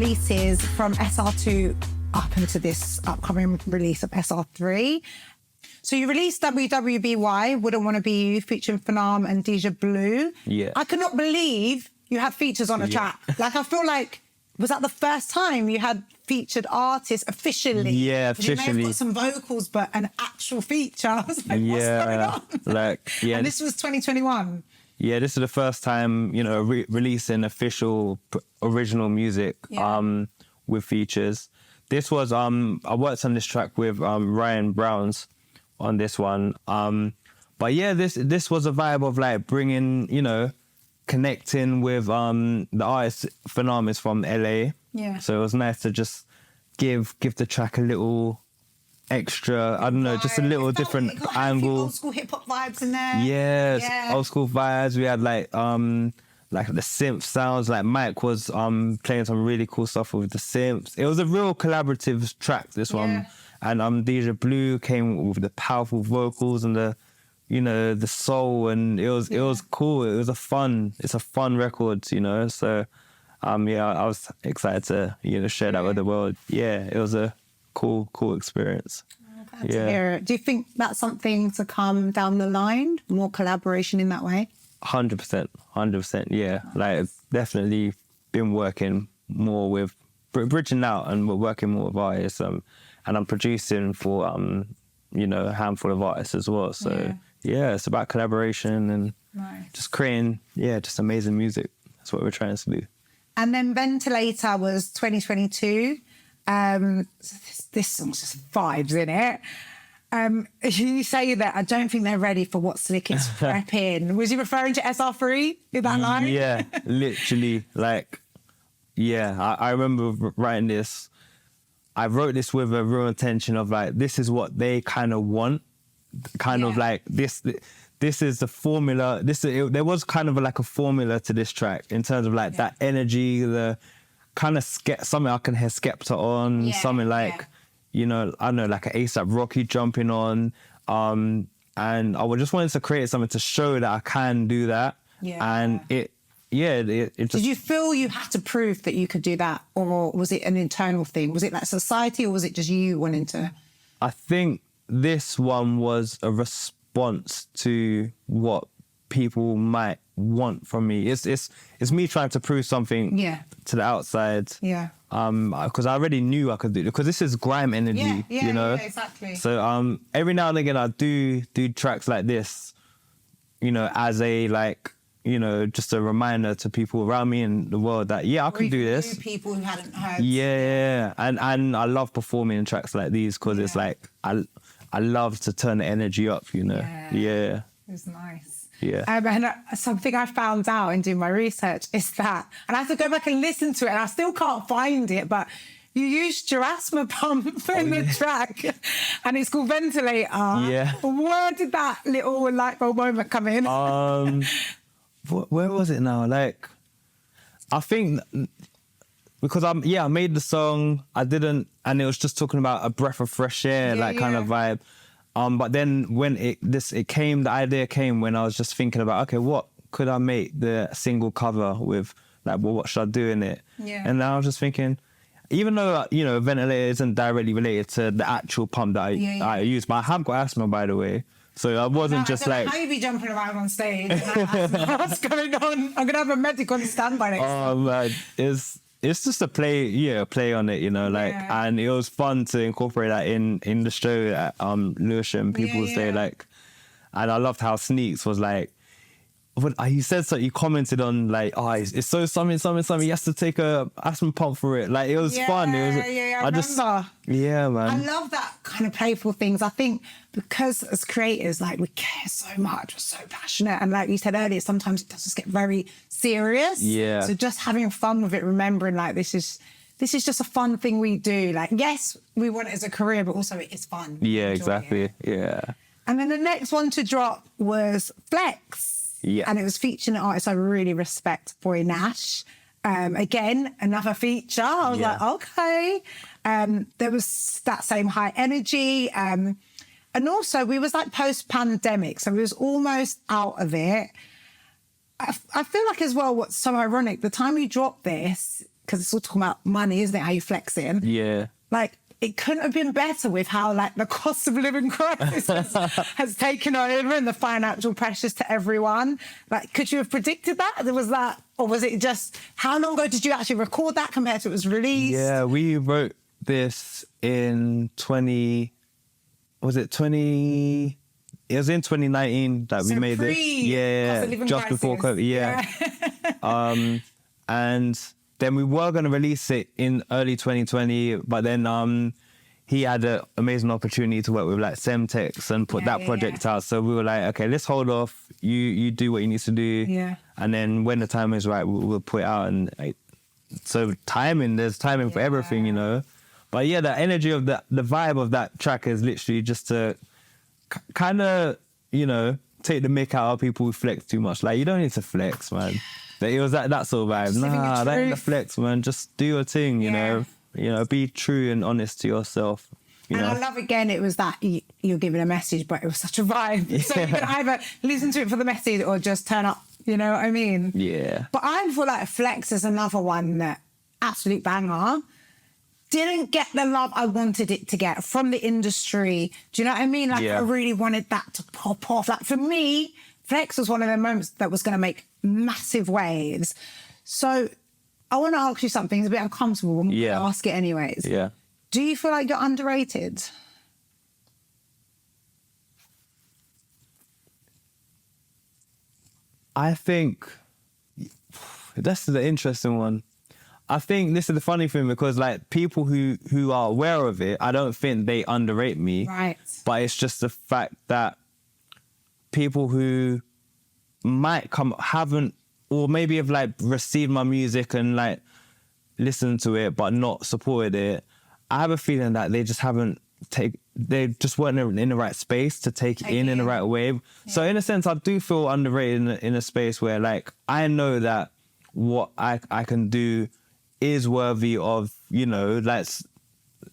releases from SR2 up into this upcoming release of SR3. So you released WWBY, Wouldn't Want to Be You, featuring Phnom and Deja Blue. Yeah. I could not believe you had features on a track. Like, I feel like, was that the first time you had featured artists officially? Yeah, officially. You may have got some vocals, but an actual feature. I was like, what's going on? And this was 2021. Yeah, this is the first time, you know, releasing official original music with features. This was, I worked on this track with Ryan Browns on this one. But yeah, this was a vibe of like bringing, you know, connecting with the artist. Phnom is from LA. Yeah. So it was nice to just give the track a little extra, I don't know, just a little different angle. Old school hip hop vibes in there. Yeah, old school vibes. We had like the synth sounds. Like Mike was playing some really cool stuff with the synths. It was a real collaborative track, this one. And Deja Blue came with the powerful vocals and the, you know, the soul, and it was cool. It's a fun record, you know. So I was excited to, you know, share that with the world. Yeah, it was a cool experience. Glad to hear it. Do you think that's something to come down the line? More collaboration in that way? 100%. Yeah, like definitely been working more with bridging out, and we're working more with artists. And I'm producing for you know, a handful of artists as well. So yeah, it's about collaboration and just creating just amazing music. That's what we're trying to do. And then Ventilator was 2022. This song's just vibes in it. You say that I don't think they're ready for what Slick is prepping. Was you referring to SR3 in that line? Yeah, literally. Like, yeah, I remember writing this. I wrote this with a real intention of like, this is what they kind of want. Kind of like this is the formula. There was kind of like a formula to this track in terms of like that energy, the kind of something I can hear Skepta on, something like, you know, I don't know, like an A$AP Rocky jumping on. And I just wanted to create something to show that I can do that. And it just... Did you feel you had to prove that you could do that? Or was it an internal thing? Was it like society, or was it just you wanting to? I think this one was a response to what people might want from me. It's me trying to prove something to the outside. Because I already knew I could do it, because this is grime energy, you know? Yeah, exactly. So every now and again I do tracks like this, you know, as a like, you know, just a reminder to people around me in the world that I can do this. People who hadn't heard. Yeah. And I love performing tracks like these because it's like I love to turn the energy up, you know. Yeah. It was nice. Yeah. And something I found out in doing my research is that, and I have to go back and listen to it, and I still can't find it, but you used your asthma pump in the track, and it's called Ventilator. Yeah. Where did that little light bulb moment come in? Where was it now? Like, I think because I made the song, and it was just talking about a breath of fresh air, kind of vibe. But then when the idea came when I was just thinking about, okay, what could I make the single cover with? Like, well, what should I do in it? And then I was just thinking, even though, you know, Ventilator isn't directly related to the actual pump that I use, but I have got asthma, by the way. So I wasn't just like... How you be jumping around on stage? What's going on? I'm going to have a medic on standby next time. Man, it's just a play on it, you know, like, and it was fun to incorporate that in the show at Lewisham. People say like, and I loved how Sneaks was like, he said so, he commented on like, it's so something, he has to take a asthma pump for it. Like, it was fun. It was, I remember. Man. I love that kind of playful things. I think because as creators, like, we care so much, we're so passionate. And like you said earlier, sometimes it does just get very serious. Yeah. So just having fun with it, remembering like this is just a fun thing we do. Like, yes, we want it as a career, but also it is fun. Yeah, exactly. Yeah. And then the next one to drop was Flex. Yeah. And it was featuring an artist I really respect, Boy Nash. Again, another feature. I was like, okay. There was that same high energy. And also, we was like post-pandemic, so we was almost out of it. I feel like as well, what's so ironic, the time you dropped this, because it's all talking about money, isn't it? How you flex in. Yeah. Like, it couldn't have been better with how, like, the cost of living crisis has taken over and the financial pressures to everyone. Like, could you have predicted that? Was that, or was it just, how long ago did you actually record that compared to it was released? Yeah, we wrote this in it was in 2019 that we made it. Yeah, just before COVID. Yeah. And then we were going to release it in early 2020, but then he had an amazing opportunity to work with like Semtex and put that project out. So we were like, okay, let's hold off. You do what you need to do. Yeah. And then when the time is right, we'll put it out. And so there's timing for everything, you know. But yeah, the energy of the vibe of that track is literally just to kind of, you know, take the mick out of people who flex too much. Like, you don't need to flex, man. It was that sort of vibe. Nah, that ain't the flex, man. Just do your thing, you know. You know, be true and honest to yourself. You know? I love, again, it was that you're giving a message, but it was such a vibe. Yeah. So you can either listen to it for the message or just turn up, you know what I mean? Yeah. But I feel like Flex is another one that, absolute banger, didn't get the love I wanted it to get from the industry. Do you know what I mean? Like, I really wanted that to pop off. Like, for me, Flex was one of the moments that was going to make massive waves. So I want to ask you something. It's a bit uncomfortable, but I'm going to ask it anyways. Yeah. Do you feel like you're underrated? I think that's the interesting one. I think this is the funny thing, because like people who are aware of it, I don't think they underrate me. Right. But it's just the fact that people who might haven't, or maybe have like received my music and like listened to it but not supported it, I have a feeling that they just they just weren't in the right space to take it in the right way. Yeah. So in a sense, I do feel underrated in a space where like I know that what I can do is worthy of, you know, that's,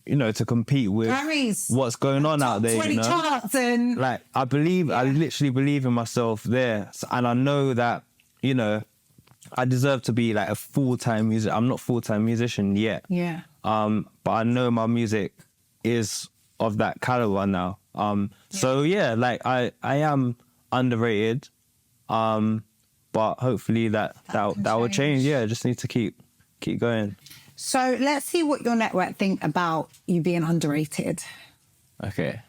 you know, to compete with Grammys, what's going on out there, 20 you know. charts and... Like, I literally believe in myself there. And I know that, you know, I deserve to be like a full-time musician. I'm not a full-time musician yet. Yeah. But I know my music is of that caliber now. So yeah, like I am underrated. But hopefully that will change. Yeah, I just need to keep going. So let's see what your network think about you being underrated. Okay.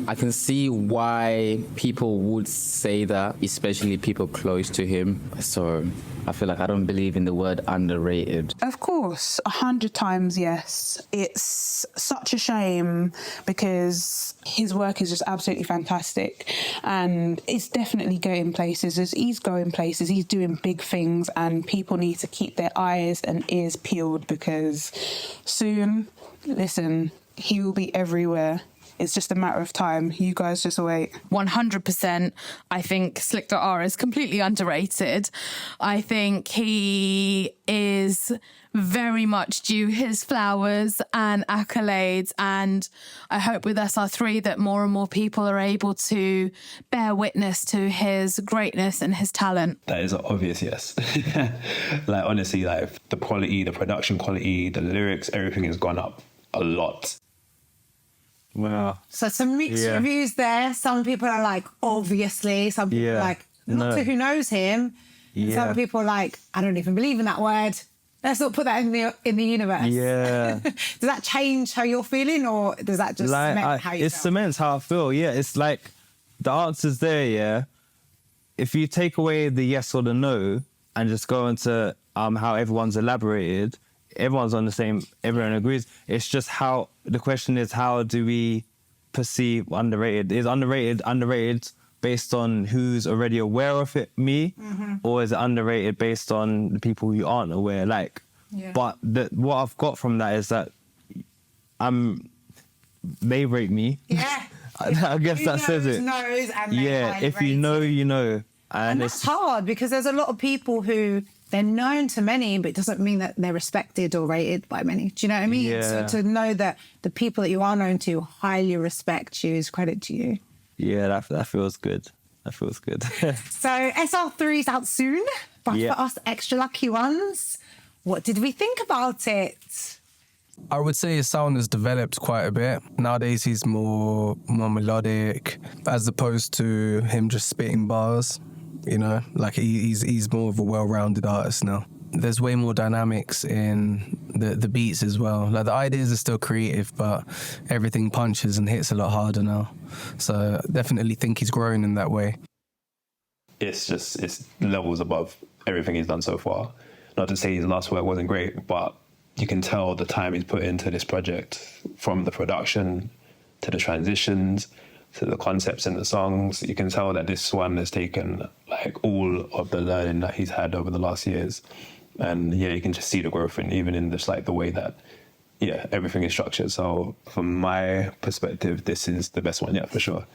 I can see why people would say that, especially people close to him. So I feel like I don't believe in the word underrated. Of course, 100 times yes. It's such a shame because his work is just absolutely fantastic and it's definitely going places. As he's going places, he's doing big things, and people need to keep their eyes and ears peeled because soon, listen, he will be everywhere. It's just a matter of time. You guys just wait. 100%. I think SlickdotR is completely underrated. I think he is very much due his flowers and accolades. And I hope with SR3 that more and more people are able to bear witness to his greatness and his talent. That is an obvious yes. Like, honestly, like the quality, the production quality, the lyrics, everything has gone up a lot. Wow. So some mixed reviews there. Some people are like, obviously. Some people are like, not to who knows him. And some people are like, I don't even believe in that word. Let's not put that in the universe. Yeah. Does that change how you're feeling, or does that just like, cement how you feel? It cements how I feel, yeah. It's like the answer's there, yeah. If you take away the yes or the no and just go into how everyone's elaborated, everyone's on the same, everyone agrees. It's just how, the question is, how do we perceive underrated? Is underrated based on who's already aware of it, me? Mm-hmm. Or is it underrated based on the people who aren't aware? Like, but what I've got from that is that they rate me. Yeah. I guess that says it. Knows and if you know, you know. And that's hard because there's a lot of people who they're known to many, but it doesn't mean that they're respected or rated by many. Do you know what I mean? Yeah. So to know that the people that you are known to highly respect you is credit to you. Yeah, that feels good. That feels good. So SR3 is out soon, but for us extra lucky ones, What did we think about it? I would say his sound has developed quite a bit. Nowadays he's more melodic, as opposed to him just spitting bars. You know, like he's more of a well-rounded artist now. There's way more dynamics in the beats as well. Like the ideas are still creative, but everything punches and hits a lot harder now. So I definitely think he's growing in that way. It's levels above everything he's done so far. Not to say his last work wasn't great, but you can tell the time he's put into this project, from the production to the transitions to the concepts in the songs. You can tell that this one has taken like all of the learning that he's had over the last years. And yeah, you can just see the growth in even in just like the way that, yeah, everything is structured. So from my perspective, this is the best one yet, for sure.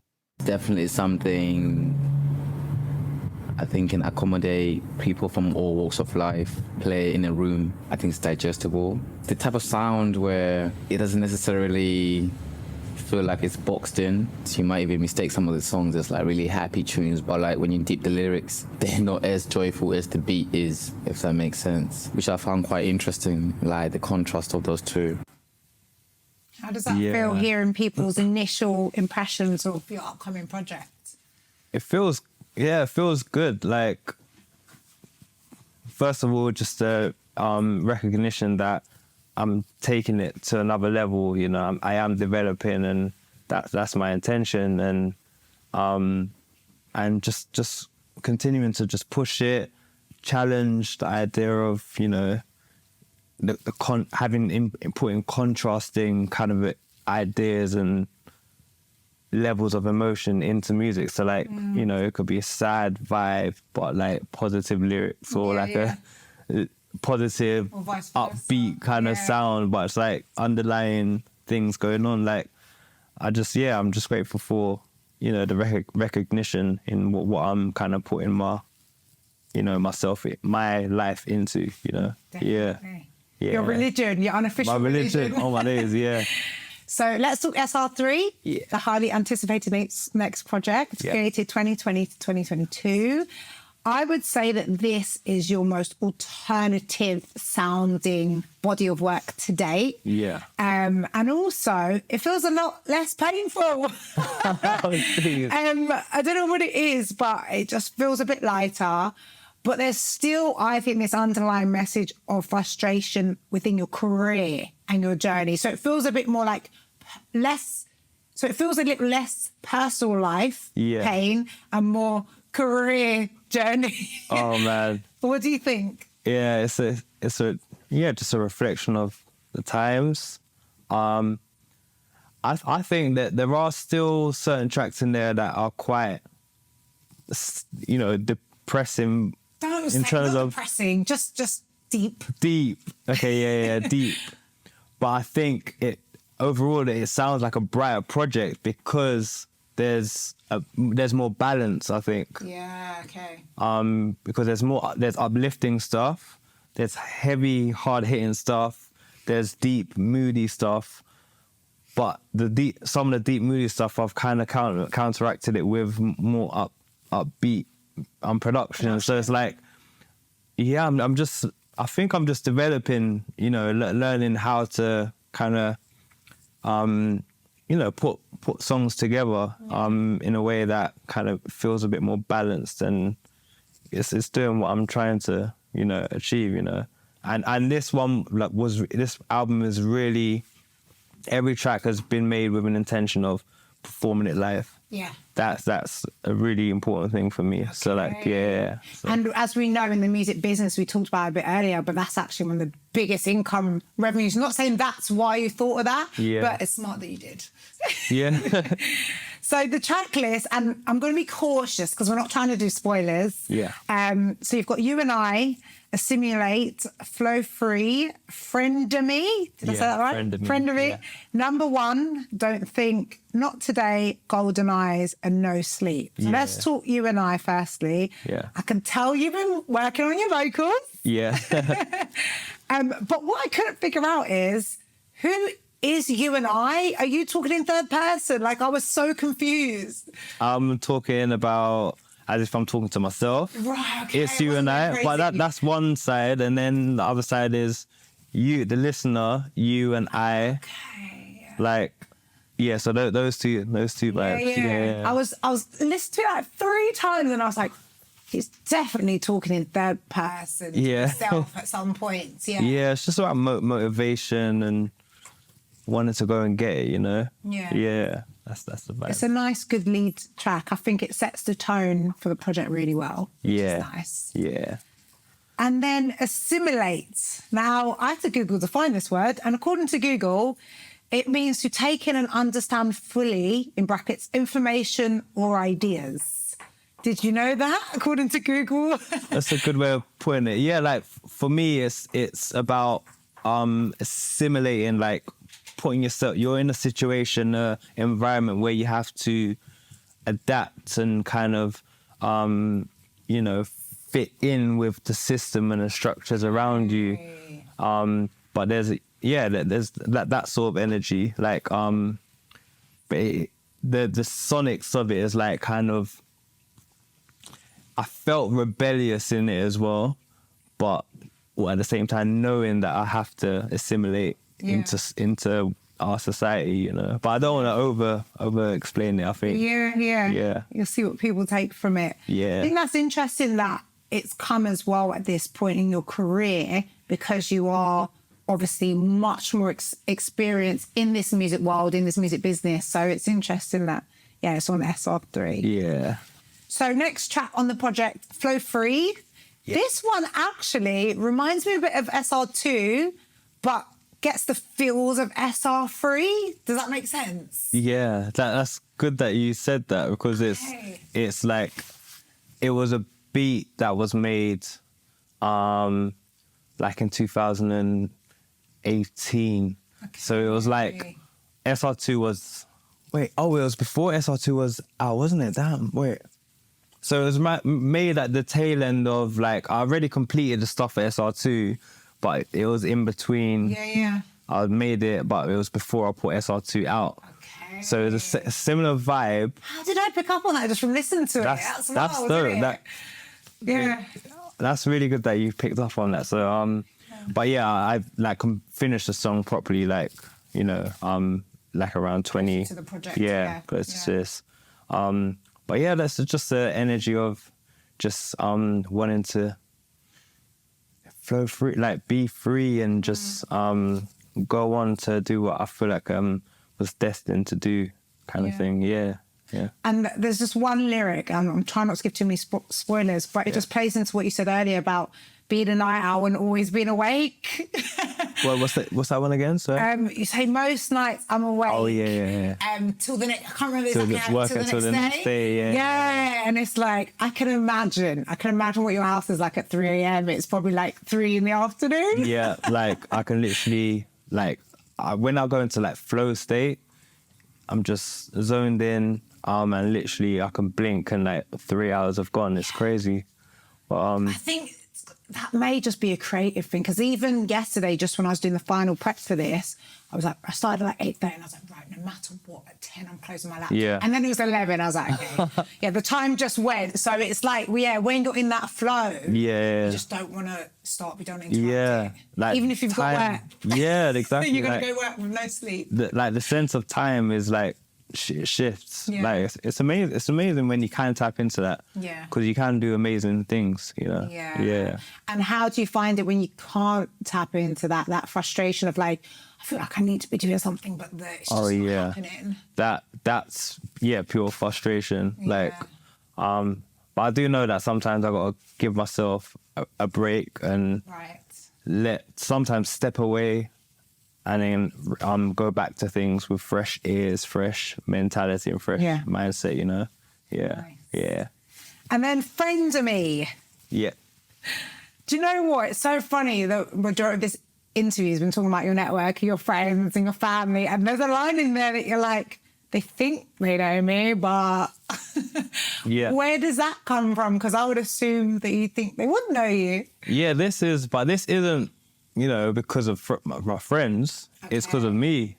Definitely something I think can accommodate people from all walks of life, play in a room. I think it's digestible. The type of sound where it doesn't necessarily feel like it's boxed in. So you might even mistake some of the songs as like really happy tunes, but like when you deep the lyrics, they're not as joyful as the beat is, if that makes sense, which I found quite interesting, like the contrast of those two. How does that feel, hearing people's initial impressions of your upcoming project? It feels good. Like, first of all, just the recognition that I'm taking it to another level. You know, I am developing, and that's my intention, and just continuing to just push it, challenge the idea of, you know, putting contrasting kind of ideas and levels of emotion into music. So like, you know, it could be a sad vibe, but like positive lyrics, or a positive upbeat kind of sound, but it's like underlying things going on. Like, I'm just grateful for, you know, the recognition in what I'm kind of putting my life into, you know. Definitely. Yeah. Your religion, your unofficial religion. Oh my days, yeah. So let's talk SR3, the highly anticipated next project, created 2020 to 2022. I would say that this is your most alternative sounding body of work to date. Yeah. And also, it feels a lot less painful. I don't know what it is, but it just feels a bit lighter. But there's still, I think, this underlying message of frustration within your career and your journey. So it feels a bit more like it feels a little less personal life pain and more career journey. Oh man. What do you think? Yeah, it's just a reflection of the times. I think that there are still certain tracks in there that are quite, you know, depressing. Don't say not depressing, just deep. Deep. Okay, yeah, deep. But I think overall it sounds like a brighter project because there's more balance, I think. Yeah, okay. Because there's uplifting stuff, there's heavy, hard-hitting stuff, there's deep, moody stuff. But some of the deep, moody stuff, I've kind of counteracted it with more upbeat production. So it's like, yeah, I think I'm just developing, you know, learning how to kind of, you know, put songs together in a way that kind of feels a bit more balanced, and it's doing what I'm trying to, you know, achieve, you know. And this one, like, this album is really, every track has been made with an intention of performing it live. Yeah. That's a really important thing for me. Okay. So like, yeah. So. And as we know in the music business, we talked about it a bit earlier, but that's actually one of the biggest income revenues. I'm not saying that's why you thought of that, but it's smart that you did. Yeah. So the track list, and I'm going to be cautious because we're not trying to do spoilers. Yeah. So you've got You and I, Assimilate, Flow Free, Friend of Me. Did I say that right? Friend of Me. Yeah. Number 1, Don't Think, Not Today, Golden Eyes, and No Sleep. So let's talk You and I firstly. Yeah. I can tell you've been working on your vocals. Yeah. But what I couldn't figure out is who is You and I? Are you talking in third person? Like, I was so confused. I'm talking about as if I'm talking to myself. Right, okay. It's you and I. Crazy. But that's one side. And then the other side is you, the listener, you and I. Okay. Like, yeah, so those two vibes. Yeah. I was listening to it like 3 times and I was like, he's definitely talking in third person to himself at some points. Yeah. Yeah, it's just about motivation and wanting to go and get it, you know? Yeah. Yeah, that's the vibe. It's a nice, good lead track. I think it sets the tone for the project really well, which is nice. Yeah. And then assimilate. Now, I had to Google to find this word, and according to Google, it means to take in and understand fully, in brackets, information or ideas. Did you know that, according to Google? That's a good way of putting it. Yeah, like for me, it's about assimilating, like putting yourself. You're in a situation, environment where you have to adapt and kind of, fit in with the system and the structures around you. But there's that sort of energy, like but the sonics of it is like kind of. I felt rebellious in it as well, but at the same time knowing that I have to assimilate into our society, you know. But I don't want to over explain it. I think. Yeah. You'll see what people take from it. Yeah. I think that's interesting that it's come as well at this point in your career because you are obviously much more experienced in this music world, in this music business. So it's interesting that it's on SR3. Yeah. So next track on the project, Flow Free. Yeah. This one actually reminds me a bit of SR2, but gets the feels of SR3. Does that make sense? Yeah, that's good that you said that because it's like, it was a beat that was made like in 2018. Okay. So it was like, SR2 was, it was before SR2 was out, wasn't it? Damn, wait. So it was made at the tail end of, like, I already completed the stuff for SR2, but it was in between. Yeah. I made it, but it was before I put SR2 out. Okay. So it was a similar vibe. How did I pick up on that just from listening to it? That's wild, dope. Yeah. That's really good that you picked up on that. So, but yeah, I've like finished the song properly, like, you know, like around 20. To the project. Close to this. But yeah, that's just the energy of just wanting to flow free, like be free and just go on to do what I feel like was destined to do, kind of thing. Yeah. And there's just one lyric, and I'm trying not to give too many spoilers, but it just plays into what you said earlier about being a night owl and always being awake. Well, what's that one again? Sorry. You say most nights I'm awake. Oh yeah. Till the next, I can't remember exactly how. Till the next day. Yeah, and it's like I can imagine what your house is like at 3 a.m. It's probably like 3 in the afternoon. Yeah, like I can literally when I go into like flow state, I'm just zoned in. And literally I can blink and like 3 hours have gone. It's crazy. But I think that may just be a creative thing because even yesterday, just when I was doing the final prep for this, I started at like 8:30 and I was like, right, no matter what, at 10 I'm closing my laptop. Yeah. And then it was 11. I was like, okay. The time just went. So it's like, when you're in that flow, you just don't want to stop. You don't interrupt it. Like even if you've got work. Yeah, exactly. You're going to go work with no sleep. The sense of time is like, shifts. Like it's amazing. It's amazing when you can tap into that. Yeah. Because you can do amazing things, you know. Yeah. And how do you find it when you can't tap into that frustration of like, I feel like I need to be doing something, but it's just not happening. That's pure frustration. Like, but I do know that sometimes I gotta give myself a break and sometimes step away. And then go back to things with fresh ears, fresh mentality, and fresh mindset, you know? Yeah. Nice. Yeah. And then Friend of Me. Yeah. Do you know what? It's so funny. The majority of this interview has been talking about your network, your friends, and your family. And there's a line in there that you're like, they think they know me, but where does that come from? Because I would assume that you think they wouldn't know you. Yeah, this isn't, you know, because of my friends. Okay. It's because of me.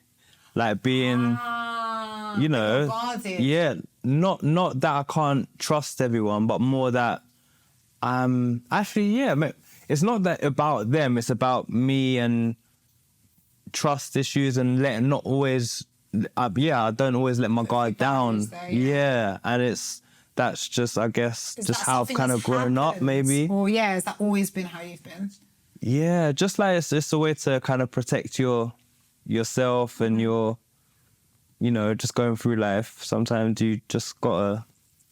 Like being you know, guarded. yeah, not that I can't trust everyone, but more that actually, yeah, it's not that about them, it's about me and trust issues and not always, I don't always let my guard down. There, yeah, and that's just, I guess, Is just that how I've something kind that's of grown up, happened? maybe. Or has that always been how you've been? Yeah, just like it's a way to kind of protect yourself and your, you know, just going through life. Sometimes you just gotta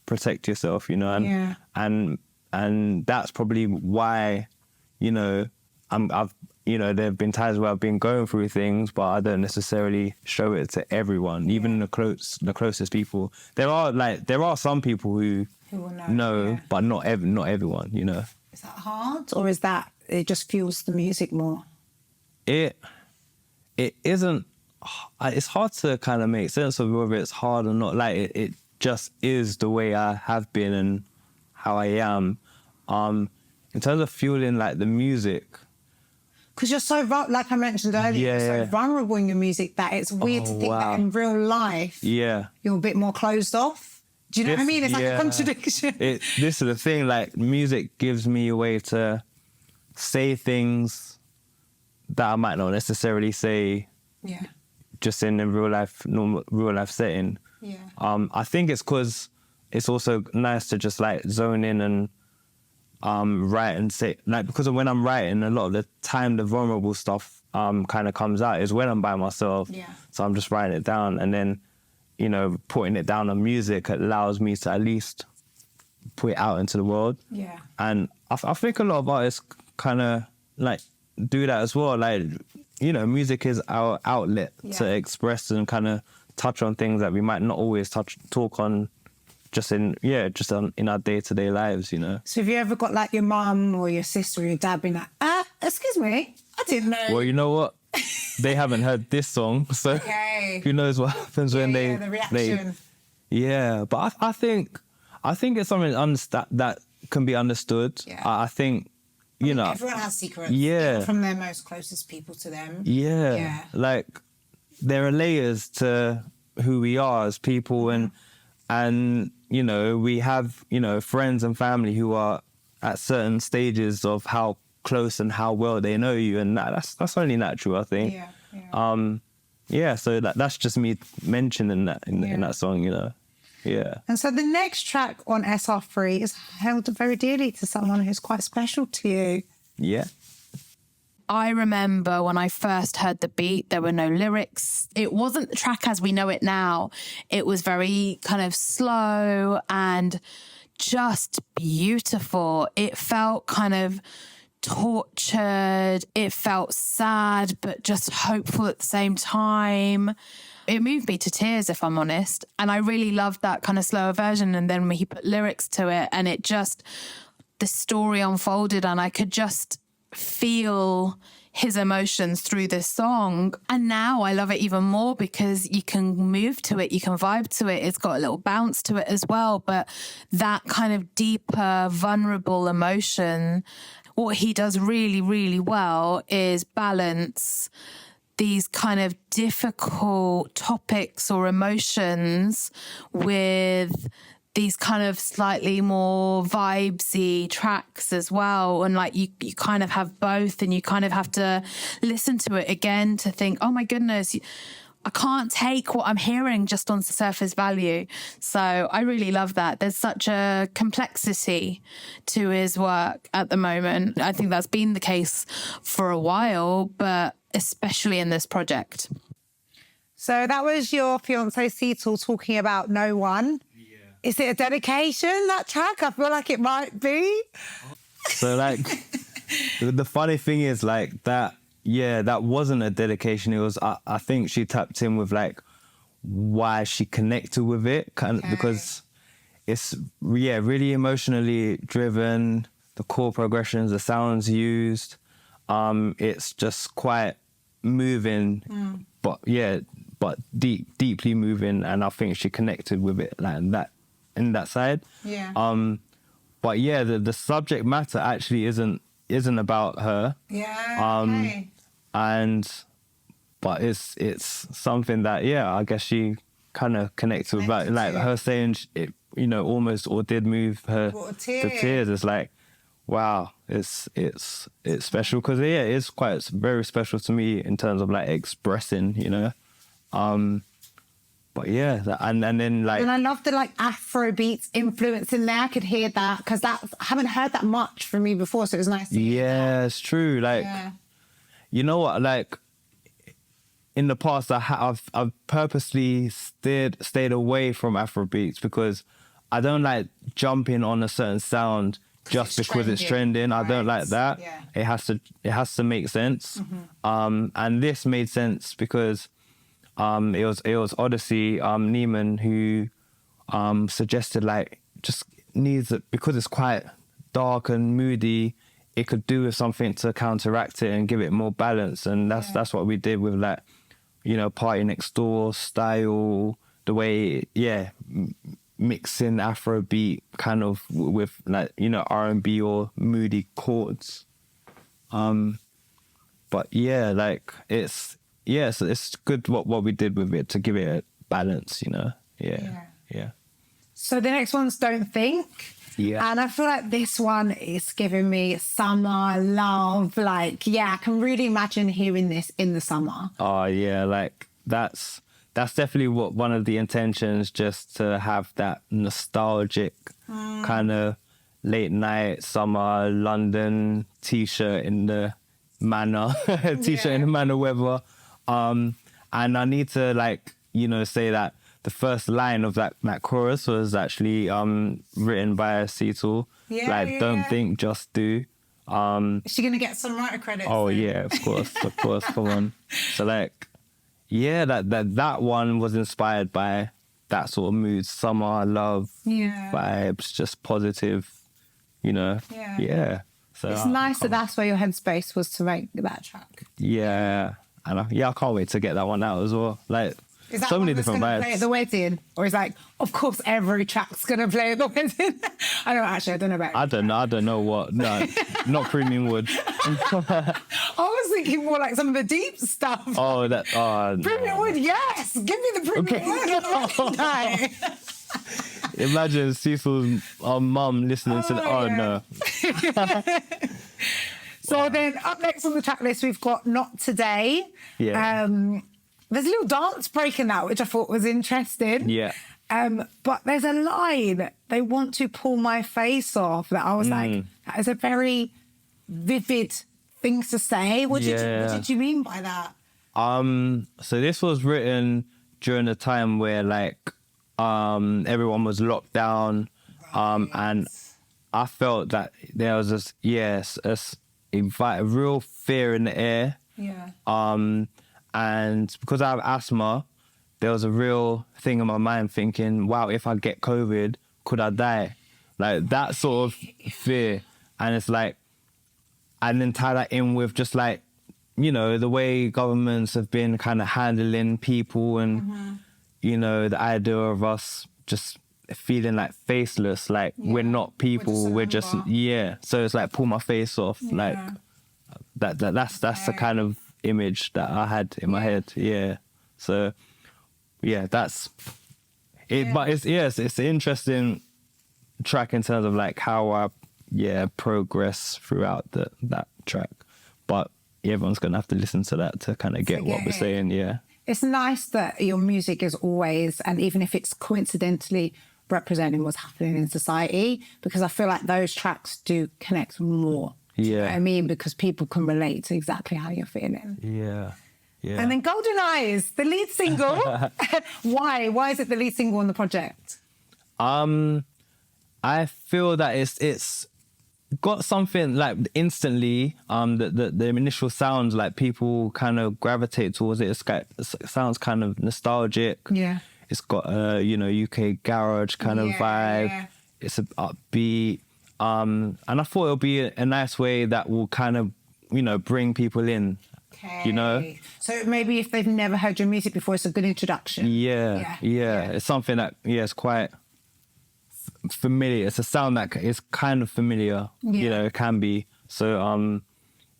protect yourself, you know, and that's probably why, you know, I've you know, there have been times where I've been going through things, but I don't necessarily show it to everyone, even the closest people. There are some people who will know, but not everyone, you know. Is that hard, or is that it just fuels the music more? It isn't. It's hard to kind of make sense of whether it's hard or not. Like it just is the way I have been and how I am. In terms of fueling like the music. Because you're so, like I mentioned earlier, you're so vulnerable in your music that it's weird to think that in real life you're a bit more closed off. Do you know what I mean? It's like a contradiction. This is the thing, like music gives me a way to say things that I might not necessarily say just in a real life setting. Yeah. I think it's because it's also nice to just like zone in and write and say, like, because when I'm writing, a lot of the time the vulnerable stuff kind of comes out is when I'm by myself. Yeah. So I'm just writing it down, and then, you know, putting it down on music allows me to at least put it out into the world. Yeah. And I think a lot of artists kind of like do that as well. Like, you know, music is our outlet to express and kind of touch on things that we might not always talk on just in our day-to-day lives, you know. So have you ever got like your mum or your sister or your dad being like, excuse me, I didn't know. Well, you know what? They haven't heard this song, so who knows what happens when the reaction. But I think it's something that can be understood. Yeah. I think, you know, everyone has secrets. Yeah. Even from their most closest people to them. Yeah. Like there are layers to who we are as people, and you know, we have, you know, friends and family who are at certain stages of how close and how well they know you, and that's only natural, I think. So that's just me mentioning that in that song, you know. Yeah. And so the next track on SR3 is held very dearly to someone who's quite special to you. Yeah. I remember when I first heard the beat, there were no lyrics. It wasn't the track as we know it now. It was very kind of slow and just beautiful. It felt kind of tortured. It felt sad, but just hopeful at the same time. It moved me to tears, if I'm honest. And I really loved that kind of slower version. And then when he put lyrics to it, and it just, the story unfolded, and I could just feel his emotions through this song. And now I love it even more because you can move to it, you can vibe to it. It's got a little bounce to it as well. But that kind of deeper, vulnerable emotion, what he does really, really well is balance these kind of difficult topics or emotions with these kind of slightly more vibesy tracks as well. And like you kind of have both, and you kind of have to listen to it again to think, oh my goodness, I can't take what I'm hearing just on surface value. So I really love that. There's such a complexity to his work at the moment. I think that's been the case for a while, but especially in this project. So that was your fiance Cetal talking about No One. Is it a dedication, that track? I feel like it might be. So, like, the funny thing is, like, that wasn't a dedication. It was, I think she tapped in with, like, why she connected with it. Because it's, really emotionally driven. The chord progressions, the sounds used. It's just quite moving, but deeply moving. And I think she connected with it like that. In that side, but the subject matter actually isn't about her, but it's something that I guess she kind of connected with that. Like her saying it, you know, almost or did move her Brought a to tear. tears. It's like, wow, it's special because yeah, it's quite very special to me in terms of like expressing, you know. But yeah, and then like, And I love the like Afro beats influence in there. I could hear that because I haven't heard that much from you before, so it was nice to hear yeah, it's true. Like, you know what? Like in the past, I've purposely stayed away from Afro beats because I don't like jumping on a certain sound just because it's trending. I don't like that. Yeah. It has to make sense. And this made sense because it was Odyssey Neiman who suggested like just needs it because it's quite dark and moody. It could do with something to counteract it and give it more balance, and that's what we did with like, you know, Party Next Door style, the way mixing Afrobeat kind of with like, you know, R&B or moody chords. But yeah, like it's good what we did with it to give it a balance, you know. Yeah. So the next one's Don't Think. Yeah. And I feel like this one is giving me summer love. Like, yeah, I can really imagine hearing this in the summer. Oh yeah, like that's definitely what one of the intentions, just to have that nostalgic kind of late night summer London t-shirt in the manor, in the manor weather. And I need to like, you know, say that the first line of that chorus was actually written by Cecil. Don't think, just do. Is she going to get some writer credits? Oh then? yeah, of course, come on. So like, yeah, that one was inspired by that sort of mood, summer, love, vibes, just positive, you know. Yeah. So It's nice that that's where your headspace was to make that track. Yeah, and I can't wait to get that one out as well. Like, Is that so many one that's different gonna vibes. play at the wedding? Or is like, of course, every track's going to play at the wedding? I don't know about I don't know what. No, not Premium Wood. I was thinking more like some of the deep stuff. Oh, that. Oh, Premium Wood, yes! Give me the Premium Wood. No. Imagine Cecil's mum listening to the. Oh no. So then, up next on the track list, we've got Not Today. Yeah. There's a little dance break in that, which I thought was interesting. Yeah. But there's a line, they want to pull my face off, that I was like, that is a very vivid thing to say. What did you mean by that? So this was written during a time where like everyone was locked down, and I felt that there was a real fear in the air. Yeah. And because I have asthma, there was a real thing in my mind thinking, wow, if I get COVID, could I die? Like that sort of fear. And it's like, and then tie that in with just like, you know, the way governments have been kind of handling people and, you know, the idea of us just feeling like faceless, like we're not people, we're just So it's like pull my face off, like that's the kind of image that I had in my head. Yeah. So yeah, that's it. But it's an interesting track in terms of like how I progress throughout that track. But everyone's gonna have to listen to that to kind of get what we're saying. Yeah. It's nice that your music is always, and even if it's coincidentally representing what's happening in society, because I feel like those tracks do connect more. Do you know what I mean? Because people can relate to exactly how you're feeling. Yeah. Yeah. And then Golden Eyes, the lead single. Why? Why is it the lead single on the project? I feel that it's got something like instantly, the initial sounds, like people kind of gravitate towards it. It sounds kind of nostalgic. Yeah. It's got a, you know, UK garage kind of vibe. Yeah. It's a upbeat. And I thought it'll be a nice way that will kind of, you know, bring people in. Okay. You know? So maybe if they've never heard your music before, it's a good introduction. Yeah. It's something that, it's quite familiar. It's a sound that is kind of familiar. You know, it can be. So,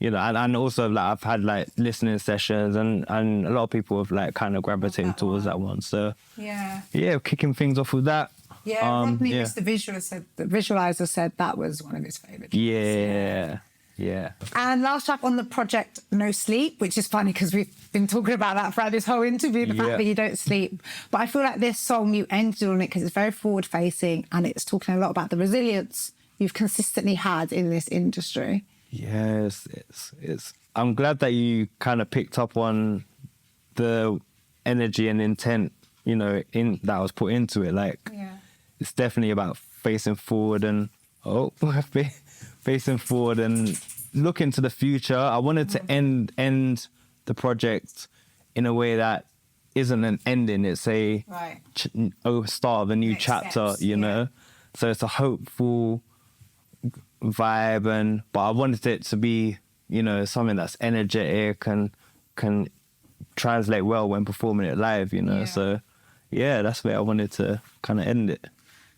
you know, and also like I've had like listening sessions and a lot of people have like kind of gravitated towards that one. So Yeah. yeah, kicking things off with that. Yeah, Rodney, Mr. Visualizer said that was one of his favourite tracks. Yeah. And last track on the project, No Sleep, which is funny because we've been talking about that throughout this whole interview, the fact that you don't sleep. But I feel like this song, you ended on it because it's very forward-facing and it's talking a lot about the resilience you've consistently had in this industry. Yes, it's. I'm glad that you kind of picked up on the energy and intent, you know, that was put into it. Like, it's definitely about facing forward and facing forward and looking to the future. I wanted to end the project in a way that isn't an ending. It's a start of a new chapter, you know. So it's a hopeful vibe, but I wanted it to be, you know, something that's energetic and can translate well when performing it live, you know. So yeah, that's where I wanted to kind of end it.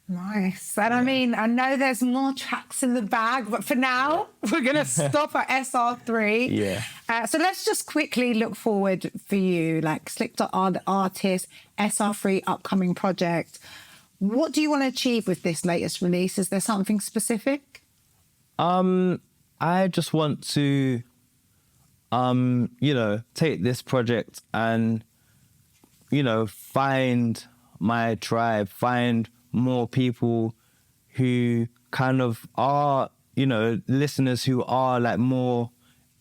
Nice. And I mean, I know there's more tracks in the bag, but for now, we're going to stop at SR3. Yeah. So let's just quickly look forward for you, like SlickdotR, the artist, SR3 upcoming project. What do you want to achieve with this latest release? Is there something specific? I just want to, you know, take this project and, you know, find my tribe, find more people who kind of are, you know, listeners who are like more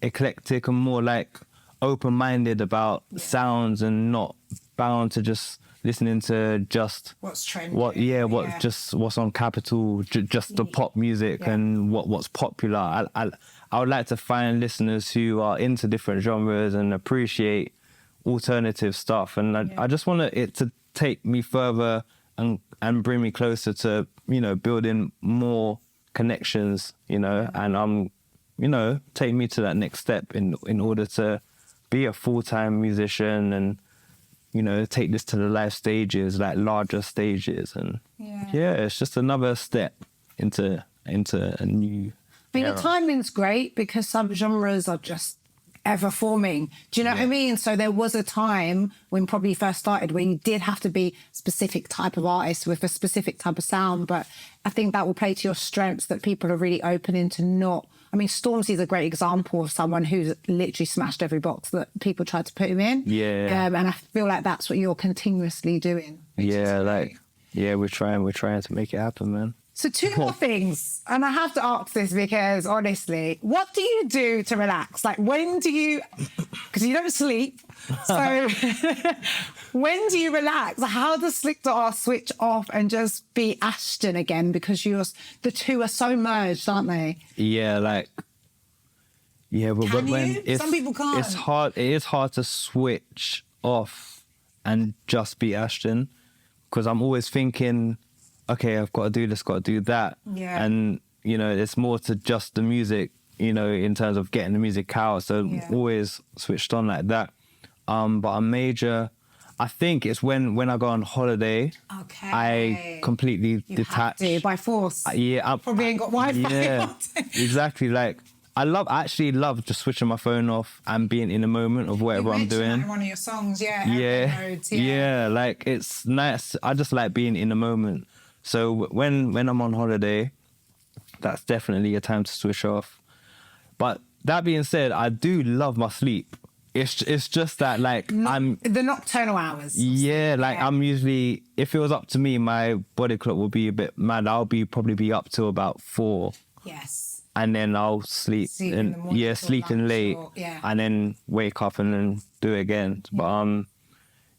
eclectic and more like open-minded about sounds and not bound to just listening to just what's trending. What's on Capital, just the pop music and what's popular. I would like to find listeners who are into different genres and appreciate alternative stuff. And I just want it to take me further and bring me closer to, you know, building more connections, you know, and you know, take me to that next step in order to be a full-time musician and, you know, take this to the live stages, like larger stages. And it's just another step into a new era. The timing's great because some genres are just ever forming. Do you know what I mean? So there was a time when probably first started where you did have to be a specific type of artist with a specific type of sound. But I think that will play to your strengths, that people are really open into not. I mean, Stormzy's a great example of someone who's literally smashed every box that people tried to put him in. And I feel like that's what you're continuously doing. We're trying to make it happen, man. So two more things, and I have to ask this because honestly, what do you do to relax? Like when do you, because you don't sleep, so when do you relax? How does SlickdotR switch off and just be Ashton again? Because the two are so merged, aren't they? But when some people can't. It's hard. It is hard to switch off and just be Ashton, because I'm always thinking, okay, I've got to do this, got to do that. And, you know, it's more to just the music, you know, in terms of getting the music out. So always switched on like that. But I think it's when I go on holiday, I completely detach. Have to, by force. I probably ain't got Wi-Fi. Yeah, exactly. Like, I actually love just switching my phone off and being in the moment of whatever I'm doing. That in one of your songs, like it's nice. I just like being in the moment. So when I'm on holiday, that's definitely a time to switch off. But that being said, I do love my sleep. It's just that I'm the nocturnal hours. I'm usually, if it was up to me, my body clock would be a bit mad. I'll probably be up till about 4. Yes. And then I'll sleep in the morning, sleeping late, and then wake up and then do it again. But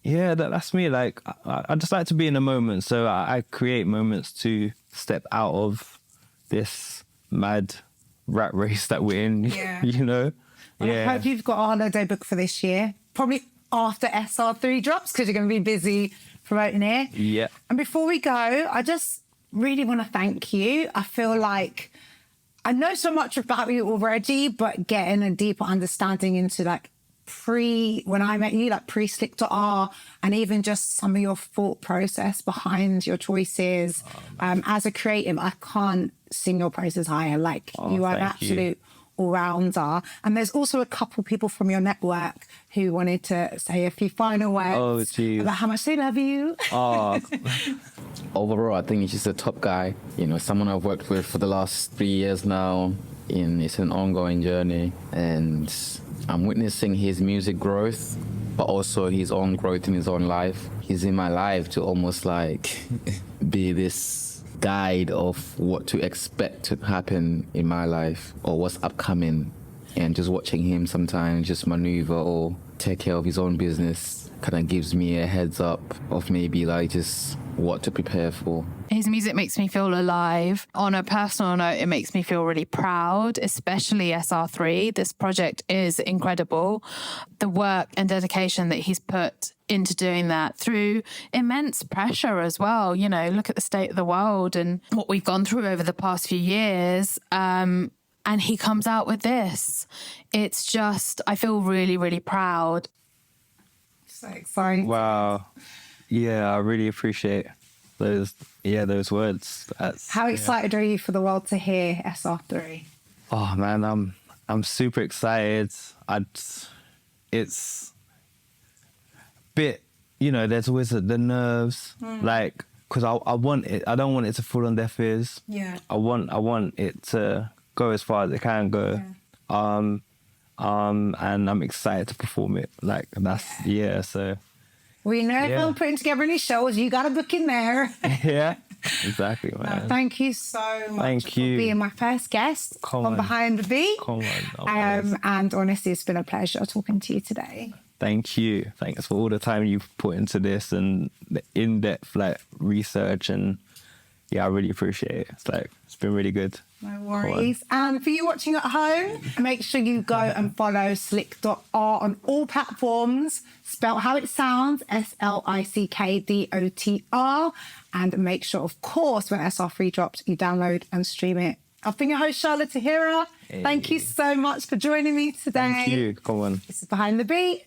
that's me. Like I just like to be in the moment, so I create moments to step out of this mad rat race that we're in. You know. I hope you've got a holiday book for this year. Probably after SR3 drops, because you're going to be busy promoting it. Yeah. And before we go, I just really want to thank you. I feel like I know so much about you already, but getting a deeper understanding into when I met you, pre-SlickdotR, and even just some of your thought process behind your choices. As a creative, I can't sing your praises higher. You are an absolute all-rounder. And there's also a couple people from your network who wanted to say a few final words about how much they love you. Oh, Overall, I think he's just a top guy. You know, someone I've worked with for the last 3 years now. It's an ongoing journey, and I'm witnessing his music growth, but also his own growth in his own life. He's in my life to almost like be this guide of what to expect to happen in my life or what's upcoming. And just watching him sometimes just maneuver or take care of his own business kind of gives me a heads up of maybe like just what to prepare for. His music makes me feel alive. On a personal note, it makes me feel really proud, especially SR3. This project is incredible. The work and dedication that he's put into doing that through immense pressure as well. You know, look at the state of the world and what we've gone through over the past few years. And he comes out with this. It's just, I feel really, really proud. So exciting. wow. Yeah, I really appreciate those words. How excited are you for the world to hear SR3? Oh man, I'm super excited. It's a bit, you know, there's always the nerves, like, because I want it. I don't want it to fall on deaf ears. Yeah. I want it to go as far as it can go. Yeah. And I'm excited to perform it. Like so. We know everyone putting together any shows, you got to book in there. Yeah, exactly, man. Thank you so much for being my first guest on Behind the Beat. Come on. And honestly, it's been a pleasure talking to you today. Thank you. Thanks for all the time you've put into this and the in-depth like research, and I really appreciate it. It's been really good. No worries. And for you watching at home, make sure you go and follow SlickdotR on all platforms, spelled how it sounds, SlickdotR. And make sure, of course, when SR3 drops, you download and stream it. I've been your host, Shahlaa Tahira. Thank you so much for joining me today. Thank you. Come on. This is Behind the Beat.